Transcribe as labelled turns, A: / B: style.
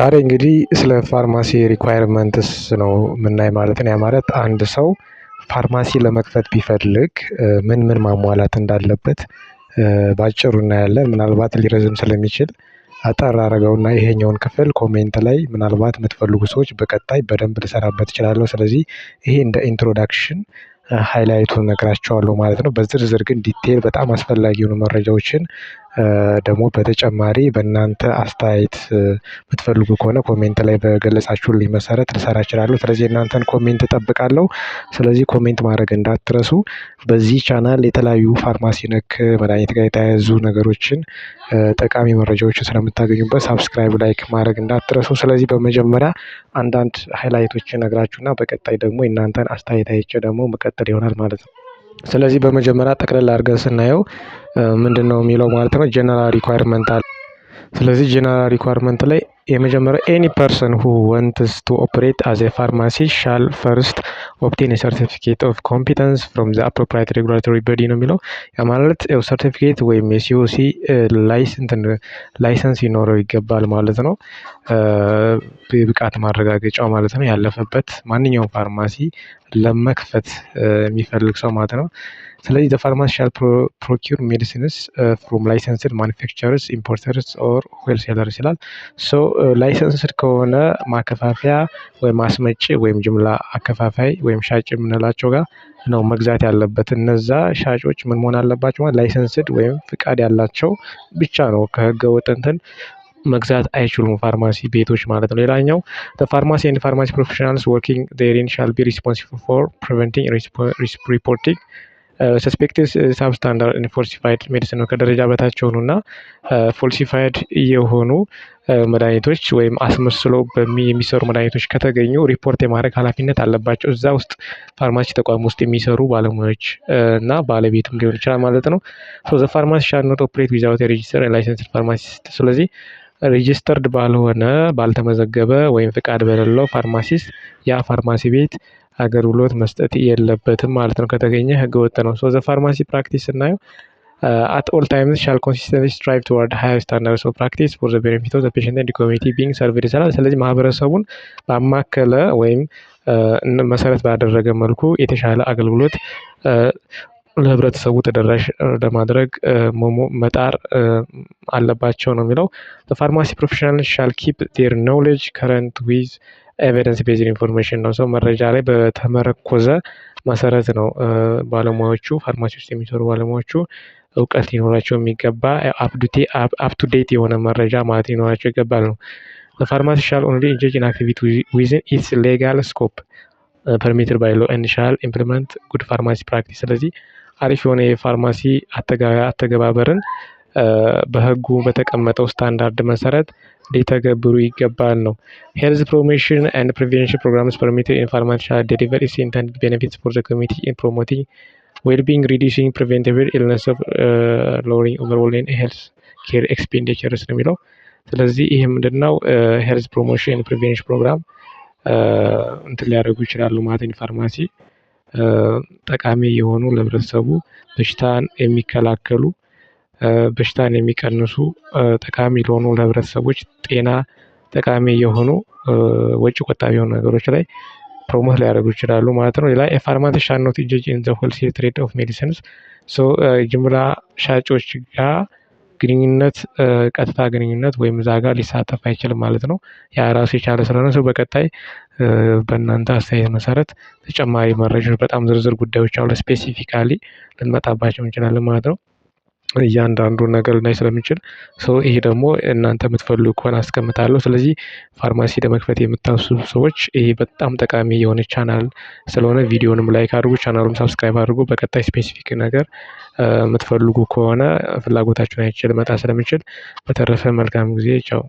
A: ዛሬ እንግዲህ ስለ ፋርማሲ ሪኳየርመንትስ ነው የምናይ ማለት ነው። ያ ማለት አንድ ሰው ፋርማሲ ለመክፈት ቢፈልግ ምን ማሟላት እንዳለበት ባጭሩ እናያለን። ምናልባት ሊረዝም ስለሚችል አጠር አደረገውና ይሄኛውን ክፍል ኮሜንት ላይ ምናልባት የምትፈልጉ ሰዎች በቀጣይ በደንብ ልሰራበት እችላለሁ። ስለዚህ ይሄ እንደ ኢንትሮዳክሽን ሃይላይቱን እነግራቸዋለሁ ማለት ነው። በዝርዝር ግን ዲቴል በጣም አስፈላጊ የሆኑ መረጃዎችን ደግሞ በተጨማሪ በእናንተ አስተያየት የምትፈልጉ ከሆነ ኮሜንት ላይ በገለጻችሁልኝ መሰረት ልሰራ እችላለሁ። ስለዚህ እናንተን ኮሜንት እጠብቃለሁ። ስለዚህ ኮሜንት ማድረግ እንዳትረሱ። በዚህ ቻናል የተለያዩ ፋርማሲ ነክ መድኃኒት ጋር የተያያዙ ነገሮችን ጠቃሚ መረጃዎችን ስለምታገኙበት ሳብስክራይብ፣ ላይክ ማድረግ እንዳትረሱ። ስለዚህ በመጀመሪያ አንዳንድ ሃይላይቶችን ነግራችሁና በቀጣይ ደግሞ የእናንተን አስተያየት አይቼ ደግሞ መቀጠል ይሆናል ማለት ነው። ስለዚህ በመጀመሪያ ጠቅለል አድርገን ስናየው ምንድነው የሚለው ማለት ነው ጀነራል ሪኳየርመንት አለ። ስለዚህ ጀነራል ሪኳየርመንት ላይ የመጀመሪያው ኤኒ ፐርሰን ሁ ወንትስ ቱ ኦፕሬት አዝ ኤ ፋርማሲ ሻል ፈርስት ኦብቴን ሰርቲፊኬት ኦፍ ኮምፒተንስ ፍሮም ዘ አፕሮፕሪየት ሬጉላቶሪ ቦዲ ነው የሚለው። ያ ማለት ሰርቲፊኬት ወይም የሲኦሲ ላይሰንስ ይኖረው ይገባል ማለት ነው። ብቃት ማረጋገጫው ማለት ነው ያለፈበት ማንኛውም ፋርማሲ ለመክፈት የሚፈልግ ሰው ማለት ነው። ስለዚህ ዘ ፋርማሲ ሻል ፕሮኪር ሜዲሲንስ ፍሮም ላይሰንስድ ማኒፋክቸረርስ ኢምፖርተርስ ኦር ሆልሴለርስ ይላል። ሶ ላይሰንስድ ከሆነ ማከፋፈያ ወይም አስመጪ ወይም ጅምላ አከፋፋይ ወይም ሻጭ የምንላቸው ጋር ነው መግዛት ያለበት። እነዛ ሻጮች ምን መሆን አለባቸው? ላይሰንስድ ወይም ፍቃድ ያላቸው ብቻ ነው። ከህገ ወጥ እንትን መግዛት አይችሉም ፋርማሲ ቤቶች ማለት ነው። ሌላኛው ፋርማሲ ኤንድ ፋርማሲ ፕሮፌሽናልስ ወርኪንግ ዴሪን ሻል ቢ ሪስፖንሲብል ፎር ፕሪቨንቲንግ ሪፖርቲንግ ሰስፔክትድ ሳብስታንዳርድ ኤንድ ፎልሲፋይድ ሜዲሲን ነው። ከደረጃ በታች የሆኑና ፎልሲፋይድ የሆኑ መድኃኒቶች ወይም አስመስለው የሚሰሩ መድኃኒቶች ከተገኙ ሪፖርት የማድረግ ኃላፊነት አለባቸው። እዛ ውስጥ ፋርማሲ ተቋም ውስጥ የሚሰሩ ባለሙያዎች እና ባለቤትም ሊሆን ይችላል ማለት ነው። ዘ ፋርማሲ ሻል ኖት ኦፕሬት ዊዛውት ሬጂስተር ላይሰንስድ ፋርማሲስት። ስለዚህ ሬጂስተርድ ባልሆነ ባልተመዘገበ ወይም ፍቃድ በሌለው ፋርማሲስት ያ ፋርማሲ ቤት አገልግሎት መስጠት የለበትም ማለት ነው። ከተገኘ ህገወጥ ነው። ዘ ፋርማሲ ፕራክቲስ ስናየው at all times shall consistently strive toward higher standards of practice for the benefit of the patient and the community being served ይላል። ስለዚህ ማህበረሰቡን ባማከለ ወይም መሰረት ባደረገ መልኩ የተሻለ አገልግሎት ለህብረተሰቡ ተደራሽ ለማድረግ መጣር አለባቸው ነው የሚለው። the pharmacy professionals shall keep their knowledge current with ኤቪደንስ ቤዝድ ኢንፎርሜሽን ነው። ሰው መረጃ ላይ በተመረኮዘ መሰረት ነው ባለሙያዎቹ ፋርማሲ ውስጥ የሚሰሩ ባለሙያዎቹ እውቀት ሊኖራቸው የሚገባ አፕቱዴት የሆነ መረጃ ማለት ሊኖራቸው ይገባል ነው። ፋርማሲ ሻል ኦንሊ ኢንጌጅ ኢን አክቲቪቲ ዊዝን ኢትስ ሌጋል ስኮፕ ፐርሚትድ ባይ ሎ ኤንድ ሻል ኢምፕሊመንት ጉድ ፋርማሲ ፕራክቲስ። ስለዚህ አሪፍ የሆነ የፋርማሲ አተገባበርን በህጉ በተቀመጠው ስታንዳርድ መሰረት ሊተገብሩ ይገባል ነው። ሄልዝ ፕሮሞሽን ኤንድ ፕሪቬንሽን ፕሮግራምስ ፐርሚትድ ኢን ፋርማሲ ሻል ዴሊቨር ኢትስ ኢንተንድድ ቤኔፊትስ ፎር ዘ ኮሚኒቲ ኢን ፕሮሞቲንግ ዌልቢንግ ሪዲዩሲንግ ፕሪቬንቲቭ ኢልነስ ኦፍ ሎወሪንግ ኦቨርኦል ሄልዝ ኬር ኤክስፔንዲቸርስ ነው የሚለው። ስለዚህ ይህ ምንድነው ሄልዝ ፕሮሞሽን ኤንድ ፕሪቬንሽን ፕሮግራም እንትን ሊያደርጉ ይችላሉ ማለት ነው። ፋርማሲ ጠቃሚ የሆኑ ለህብረተሰቡ በሽታን የሚከላከሉ በሽታን የሚቀንሱ ጠቃሚ ለሆኑ ለህብረተሰቦች ጤና ጠቃሚ የሆኑ ወጪ ቆጣቢ የሆኑ ነገሮች ላይ ፕሮሞት ሊያደርጉ ይችላሉ ማለት ነው። ሌላ የፋርማሲ ሻል ኖት ኢንጌጅ ኢን ዘ ሆልሴል ትሬድ ኦፍ ሜዲሲንስ። ጅምላ ሻጮች ጋር ግንኙነት ቀጥታ ግንኙነት ወይም እዛ ጋር ሊሳተፍ አይችልም ማለት ነው። ያ ራሱ የቻለ ስለሆነ ሰው በቀጣይ በእናንተ አስተያየት መሰረት ተጨማሪ መረጃዎች በጣም ዝርዝር ጉዳዮች አሉ ስፔሲፊካሊ ልንመጣባቸው እንችላለን ማለት ነው። እያንዳንዱ ነገር ልናይ ስለምንችል ይሄ ደግሞ እናንተ የምትፈልጉ ከሆነ አስቀምጣለሁ። ስለዚህ ፋርማሲ ለመክፈት የምታስቡ ሰዎች ይሄ በጣም ጠቃሚ የሆነ ቻናል ስለሆነ ቪዲዮንም ላይክ አድርጉ፣ ቻናሉን ሳብስክራይብ አድርጉ። በቀጣይ ስፔሲፊክ ነገር የምትፈልጉ ከሆነ ፍላጎታችሁን አይቼ ልመጣ ስለምችል። በተረፈ መልካም ጊዜ፣ ቻው።